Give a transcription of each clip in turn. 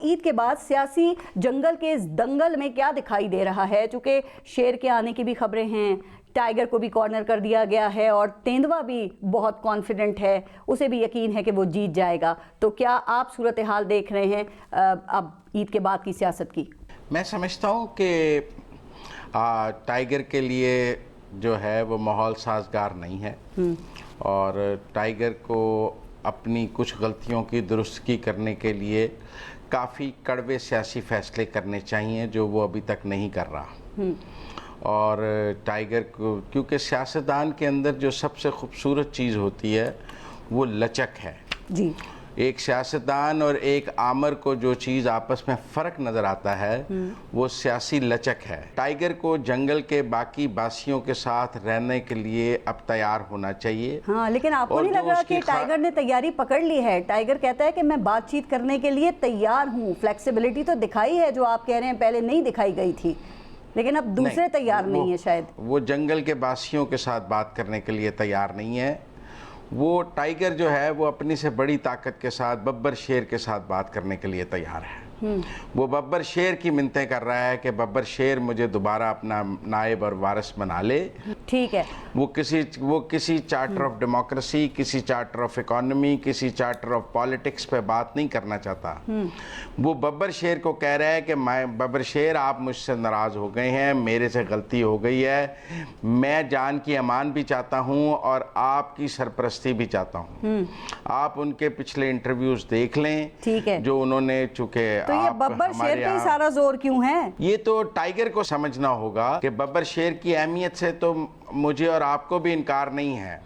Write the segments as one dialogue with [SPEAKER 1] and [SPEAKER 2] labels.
[SPEAKER 1] ईद के बाद सियासी जंगल के इस दंगल में क्या दिखाई दे रहा है? चूँकि शेर के आने की भी खबरें हैं, टाइगर को भी कॉर्नर कर दिया गया है और तेंदुआ भी बहुत कॉन्फिडेंट है, उसे भी यकीन है कि वो जीत जाएगा। तो क्या आप सूरत हाल देख रहे हैं अब ईद के बाद की सियासत की?
[SPEAKER 2] मैं समझता हूँ कि टाइगर के लिए जो है वो माहौल साजगार नहीं है और टाइगर को अपनी कुछ गलतियों की दुरुस्तगी करने के लिए काफ़ी कड़वे सियासी फैसले करने चाहिए जो वो अभी तक नहीं कर रहा। और टाइगर को, क्योंकि सियासतदान के अंदर जो सबसे खूबसूरत चीज़ होती है वो लचक है
[SPEAKER 1] जी।
[SPEAKER 2] एक सियासतदान और एक आमर को जो चीज़ आपस में फ़र्क नज़र आता है वो सियासी लचक है। टाइगर को जंगल के बाकी बासियों के साथ रहने के लिए अब तैयार होना चाहिए।
[SPEAKER 1] हाँ, लेकिन आपको नहीं लग रहा कि टाइगर ने तैयारी पकड़ ली है? टाइगर कहता है कि मैं बातचीत करने के लिए तैयार हूँ। फ्लेक्सिबिलिटी तो दिखाई है जो आप कह रहे हैं पहले नहीं दिखाई गई थी, लेकिन अब दूसरे तैयार नहीं है शायद।
[SPEAKER 2] वो जंगल के बासियों के साथ बात करने के लिए तैयार नहीं है। वो टाइगर जो है वो अपनी से बड़ी ताकत के साथ बब्बर शेर के साथ बात करने के लिए तैयार है। वो बब्बर शेर की मिन्नतें कर रहा है कि बब्बर शेर मुझे दोबारा अपना नायब और वारिस बना ले।
[SPEAKER 1] ठीक है।
[SPEAKER 2] वो किसी चार्टर ऑफ डेमोक्रेसी, किसी चार्टर ऑफ इकोनॉमी, किसी चार्टर ऑफ पॉलिटिक्स पे बात नहीं करना चाहता। वो बब्बर शेर को कह रहा है कि मैं बब्बर शेर, आप मुझसे नाराज़ हो गए हैं, मेरे से गलती हो गई है, मैं जान की अमान भी चाहता हूँ और आपकी सरपरस्ती भी चाहता हूँ। आप उनके पिछले इंटरव्यूज देख लें।
[SPEAKER 1] ठीक है।
[SPEAKER 2] जो उन्होंने, चूँकि
[SPEAKER 1] तो ये बब्बर शेर पे ही सारा जोर क्यों है?
[SPEAKER 2] ये तो टाइगर को समझना होगा कि बब्बर शेर की अहमियत से तो मुझे और आपको भी इनकार नहीं है,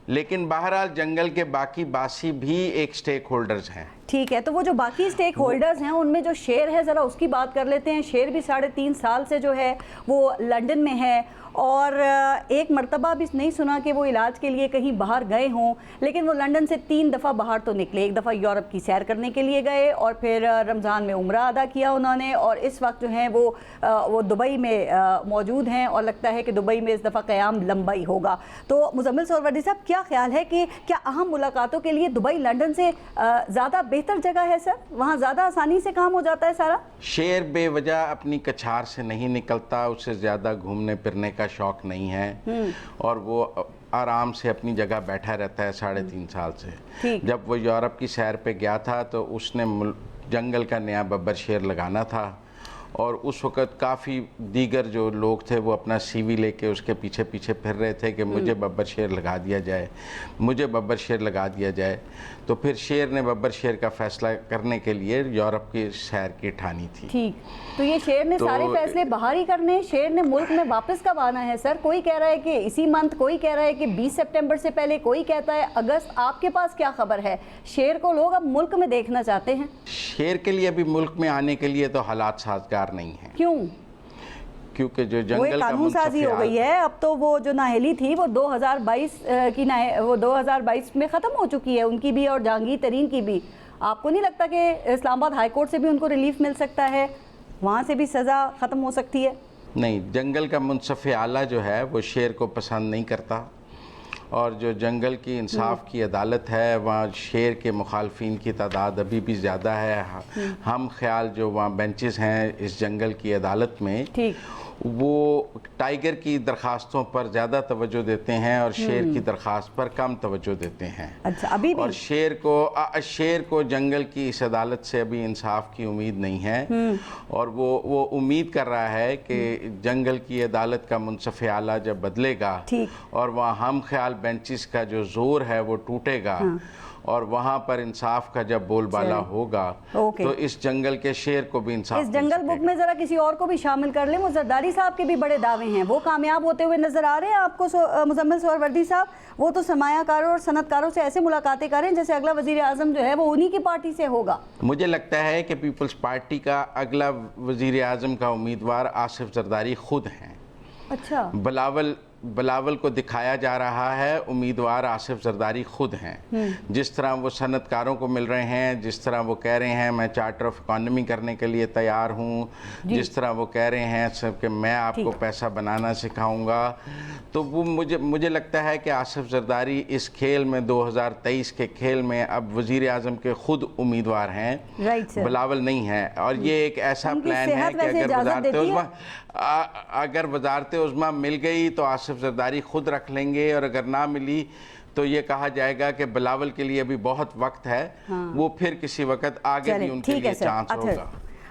[SPEAKER 2] लेकिन बहरहाल जंगल के बाकी बासी भी एक स्टेक होल्डर्स हैं।
[SPEAKER 1] ठीक है, तो वो जो बाकी स्टेक होल्डर्स हैं उनमें जो शेर है ज़रा उसकी बात कर लेते हैं। शेर भी 3.5 साल से जो है वो लंदन में है और एक मर्तबा भी नहीं सुना कि वो इलाज के लिए कहीं बाहर गए हों, लेकिन वो लंदन से 3 दफ़ा बाहर तो निकले। एक दफ़ा यूरोप की सैर करने के लिए गए और फिर रमज़ान में उम्रा अदा किया उन्होंने, और इस वक्त जो है वो दुबई में मौजूद हैं और लगता है कि दुबई में इस दफ़ा क़याम लंबा ही होगा। तो मुज़म्मिल सोहरावर्दी साहब, क्या ख्याल है कि क्या अहम मुलाकातों के लिए दुबई लंदन से ज़्यादा बेहतर जगह है सर? वहाँ ज़्यादा आसानी से काम हो जाता है सारा? शेर
[SPEAKER 2] बेवजह अपनी कछार से नहीं निकलता, उससे ज़्यादा घूमने फिरने का शौक नहीं है और वो आराम से अपनी जगह बैठा रहता है 3.5 साल से। जब वो यूरोप की सैर पे गया था तो उसने जंगल का नया बब्बर शेर लगाना था और उस वक़्त काफ़ी दीगर जो लोग थे वो अपना CV लेके उसके पीछे पीछे फिर रहे थे कि मुझे बब्बर शेर लगा दिया जाए, मुझे बब्बर शेर लगा दिया जाए। तो फिर शेर ने बब्बर शेर का फैसला करने के लिए यूरोप की सैर की ठानी थी।
[SPEAKER 1] ठीक, तो ये शेर ने सारे फैसले बाहर ही करने, शेर ने मुल्क में वापस कब आना है सर? कोई कह रहा है कि इसी मंथ, कोई कह रहा है कि 20 सितंबर से पहले, कोई कहता है अगस्त। आपके पास क्या खबर है? शेर को लोग अब मुल्क में देखना चाहते हैं।
[SPEAKER 2] शेर के लिए अभी मुल्क में आने के लिए तो हालात साजगार नहीं है।
[SPEAKER 1] क्यों?
[SPEAKER 2] क्योंकि जो जंगल का
[SPEAKER 1] कानून साजी हो गई है। अब तो वो जो नाहली थी वो 2022 में ख़त्म हो चुकी है, उनकी भी और जहांगीर तरीन की भी। आपको नहीं लगता कि इस्लामाबाद हाई कोर्ट से भी उनको रिलीफ मिल सकता है, वहाँ से भी सज़ा ख़त्म हो सकती है?
[SPEAKER 2] नहीं, जंगल का मुंसफ़ आला जो है वो शेर को पसंद नहीं करता और जो जंगल की इंसाफ की अदालत है वहाँ शेर के मुखालफिन की तादाद अभी भी ज़्यादा है। हम ख्याल जो वहाँ बेंचेस हैं इस जंगल की अदालत में, वो टाइगर की दरख्वास्तों पर ज़्यादा तवज्जो देते हैं और शेर की दरख्वास्त पर कम तवज्जो देते हैं।
[SPEAKER 1] अच्छा, अभी भी?
[SPEAKER 2] और शेर को जंगल की इस अदालत से अभी इंसाफ की उम्मीद नहीं है और वो उम्मीद कर रहा है कि जंगल की अदालत का मुंसफ़ आला जब बदलेगा और वहाँ हम ख्याल बेंचेस का जो जोर है वो टूटेगा और वहाँ पर इंसाफ का जब बोलबाला होगा तो इस जंगल के शेर को भी इंसाफ।
[SPEAKER 1] इस जंगल बुक में ज़रा किसी और को भी शामिल कर लें। जरदारी साहब के भी बड़े दावे हैं, वो कामयाब होते हुए नज़र आ रहे हैं आपको मुज़म्मिल सोहरावर्दी साहब? वो तो सरमायाकारों और सनतकारों से ऐसे मुलाकातें करें जैसे अगला वज़ीर आज़म जो है वो उन्हीं की पार्टी से होगा।
[SPEAKER 2] मुझे लगता है कि पीपल्स पार्टी का अगला वज़ीर आज़म का उम्मीदवार आसिफ जरदारी खुद हैं।
[SPEAKER 1] अच्छा।
[SPEAKER 2] बिलावल को दिखाया जा रहा है, उम्मीदवार आसिफ जरदारी खुद हैं। जिस तरह वो सनतकारों को मिल रहे हैं, जिस तरह वो कह रहे हैं मैं चार्टर ऑफ इकॉनमी करने के लिए तैयार हूँ, जिस तरह वो कह रहे हैं सब कि मैं आपको पैसा बनाना सिखाऊंगा, तो वो मुझे लगता है कि आसिफ जरदारी इस खेल में 2023 के खेल में अब वजीर आजम के खुद उम्मीदवार हैं, बिलावल नहीं है। और ये एक ऐसा प्लान है कि अगर वजारत उज़्मा मिल गई तो आसिफ जरदारी खुद रख लेंगे, और अगर ना मिली तो ये कहा जाएगा कि बिलावल के लिए अभी बहुत वक्त है, वो फिर किसी वक्त आगे भी उनके लिए चांस होगा।